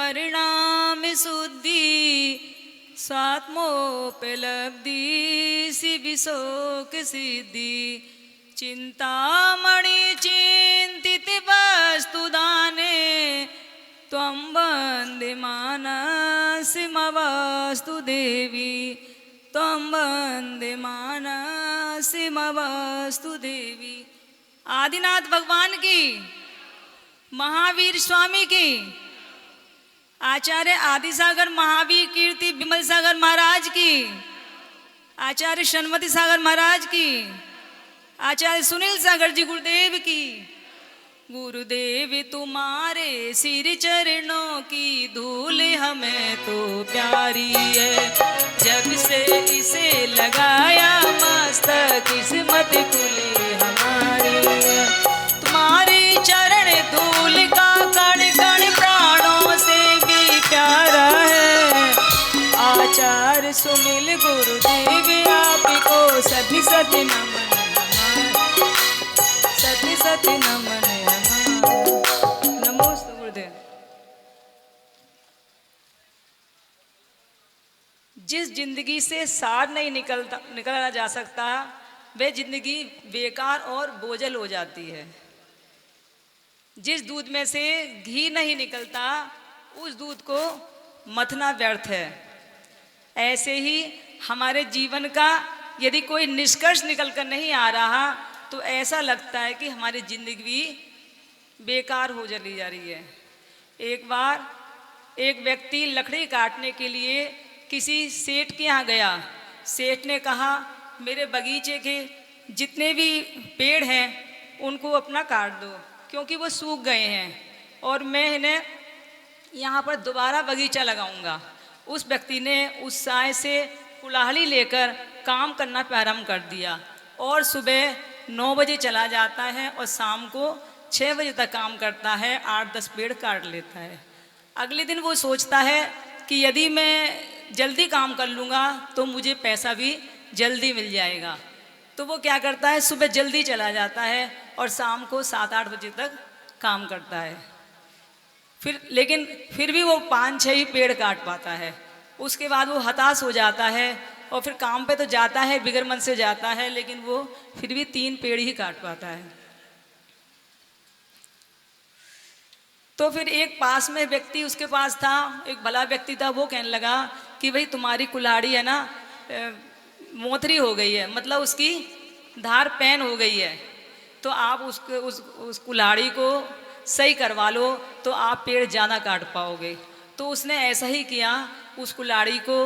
परिणाम शुद्धि स्वात्मोपलब्धि शिविशोक सिद्धि चिंतामणि चिंतित वस्तु दाने त्वं वन्दे मानसिमवस्तु देवी त्वं वन्दे मानसिमवस्तु देवी। आदिनाथ भगवान की, महावीर स्वामी की, आचार्य आदिसागर महावीर कीर्ति विमल सागर महाराज की, आचार्य शनमती सागर महाराज की, आचार्य सुनील सागर जी गुरुदेव की। गुरुदेव तुम्हारे सिर चरणों की धूल हमें तो प्यारी है, जब से इसे लगाया मस्तक किस्मत खुली हमारी है। तुम्हारी चरण धूल का कण कण प्राणों से भी प्यारा है। आचार्य सुनील गुरुदेव आपको सती सती नमन सती सती नमन। नमोस्तु गुरुदेव। जिस जिंदगी से सार नहीं निकला जा सकता वह जिंदगी बेकार और बोझल हो जाती है। जिस दूध में से घी नहीं निकलता उस दूध को मथना व्यर्थ है। ऐसे ही हमारे जीवन का यदि कोई निष्कर्ष निकल कर नहीं आ रहा तो ऐसा लगता है कि हमारी जिंदगी बेकार हो चली जा रही है। एक बार एक व्यक्ति लकड़ी काटने के लिए किसी सेठ के यहाँ गया। सेठ ने कहा मेरे बगीचे के जितने भी पेड़ हैं उनको अपना काट दो क्योंकि वो सूख गए हैं और मैं इन्हें यहाँ पर दोबारा बगीचा लगाऊंगा। उस व्यक्ति ने उत्साह से कुल्हाड़ी लेकर काम करना प्रारंभ कर दिया और सुबह 9 बजे चला जाता है और शाम को 6 बजे तक काम करता है। 8-10 पेड़ काट लेता है। अगले दिन वो सोचता है कि यदि मैं जल्दी काम कर लूँगा तो मुझे पैसा भी जल्दी मिल जाएगा। तो वो क्या करता है, सुबह जल्दी चला जाता है और शाम को 7-8 बजे तक काम करता है। लेकिन फिर भी वो 5-6 ही पेड़ काट पाता है। उसके बाद वो हताश हो जाता है और फिर काम पे तो जाता है, बिगर मन से जाता है, लेकिन वो फिर भी 3 पेड़ ही काट पाता है। तो फिर एक पास में व्यक्ति उसके पास था, एक भला व्यक्ति था। वो कहने लगा कि भाई तुम्हारी कुल्हाड़ी है ना मोथरी हो गई है, मतलब उसकी धार पैन हो गई है, तो आप उस कुल्हाड़ी को सही करवा लो तो आप पेड़ ज़्यादा काट पाओगे। तो उसने ऐसा ही किया, उस कुल्हाड़ी को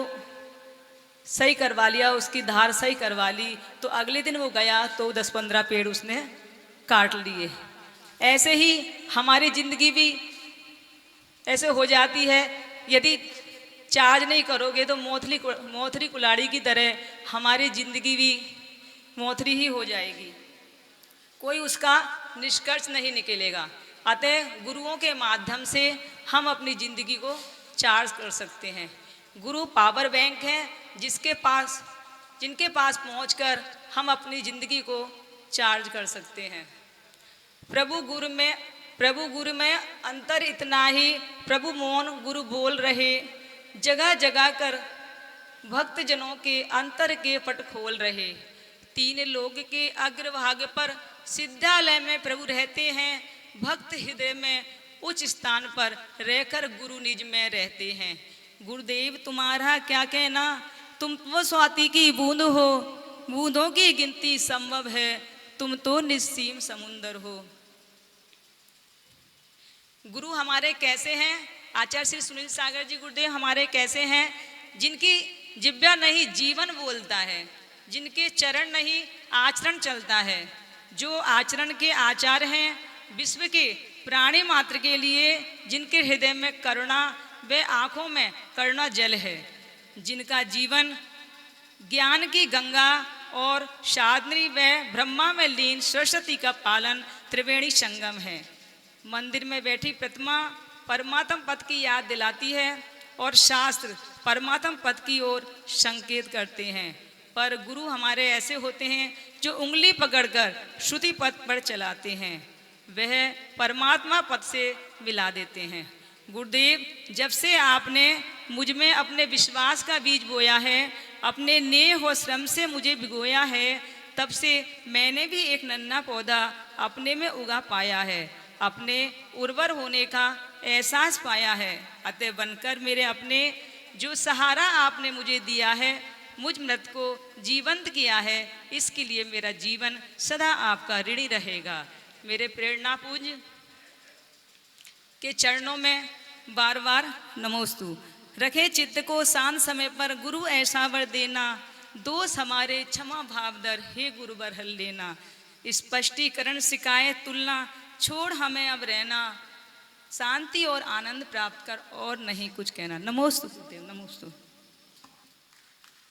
सही करवा लिया, उसकी धार सही करवा ली। तो अगले दिन वो गया तो 10-15 पेड़ उसने काट लिए। ऐसे ही हमारी ज़िंदगी भी ऐसे हो जाती है। यदि चार्ज नहीं करोगे तो मोथरी कुल्हाड़ी की तरह हमारी ज़िंदगी भी मोथरी ही हो जाएगी, कोई उसका निष्कर्ष नहीं निकलेगा। अतः गुरुओं के माध्यम से हम अपनी ज़िंदगी को चार्ज कर सकते हैं। गुरु पावर बैंक हैं जिनके पास पहुंचकर हम अपनी ज़िंदगी को चार्ज कर सकते हैं। प्रभु गुरु में अंतर इतना ही, प्रभु मौन गुरु बोल रहे, जगह जगह कर भक्त जनों के अंतर के पट खोल रहे। 3 लोग के अग्रभाग पर सिद्धालय में प्रभु रहते हैं, भक्त हृदय में उच्च स्थान पर रहकर गुरु निज में रहते हैं। गुरुदेव तुम्हारा क्या कहना, तुम वो स्वाति की बूंद हो, बूंदों की गिनती संभव है, तुम तो निस्सीम समुंदर हो। गुरु हमारे कैसे हैं? आचार्य श्री सुनील सागर जी गुरुदेव हमारे कैसे हैं? जिनकी जिब्या नहीं जीवन बोलता है, जिनके चरण नहीं आचरण चलता है, जो आचरण के आचार हैं, विश्व के प्राणी मात्र के लिए जिनके हृदय में करुणा व आँखों में करुणा जल है, जिनका जीवन ज्ञान की गंगा और साधनी व ब्रह्मा में लीन सरस्वती का पालन त्रिवेणी संगम है। मंदिर में बैठी प्रतिमा परमात्म पद की याद दिलाती है और शास्त्र परमात्म पद की ओर संकेत करते हैं। पर गुरु हमारे ऐसे होते हैं जो उंगली पकड़कर श्रुति पद पर चलाते हैं, वह परमात्मा पद से मिला देते हैं। गुरुदेव, जब से आपने मुझ में अपने विश्वास का बीज बोया है, अपने नेह और श्रम से मुझे भिगोया है, तब से मैंने भी एक नन्हा पौधा अपने में उगा पाया है, अपने उर्वर होने का एहसास पाया है। अतः बनकर मेरे अपने, जो सहारा आपने मुझे दिया है, मुझ मृत को जीवंत किया है, इसके लिए मेरा जीवन सदा आपका ऋणी रहेगा। मेरे प्रेरणा पूज्य के चरणों में बार बार नमोस्तु। रखे चित्त को शांत समय पर गुरु ऐसा वर देना, दोष हमारे क्षमा भाव दर हे गुरुवर हल लेना। स्पष्टीकरण शिकायत तुलना छोड़ हमें अब रहना, शांति और आनंद प्राप्त कर और नहीं कुछ कहना। नमोस्तु गुरुदेव, नमोस्तु।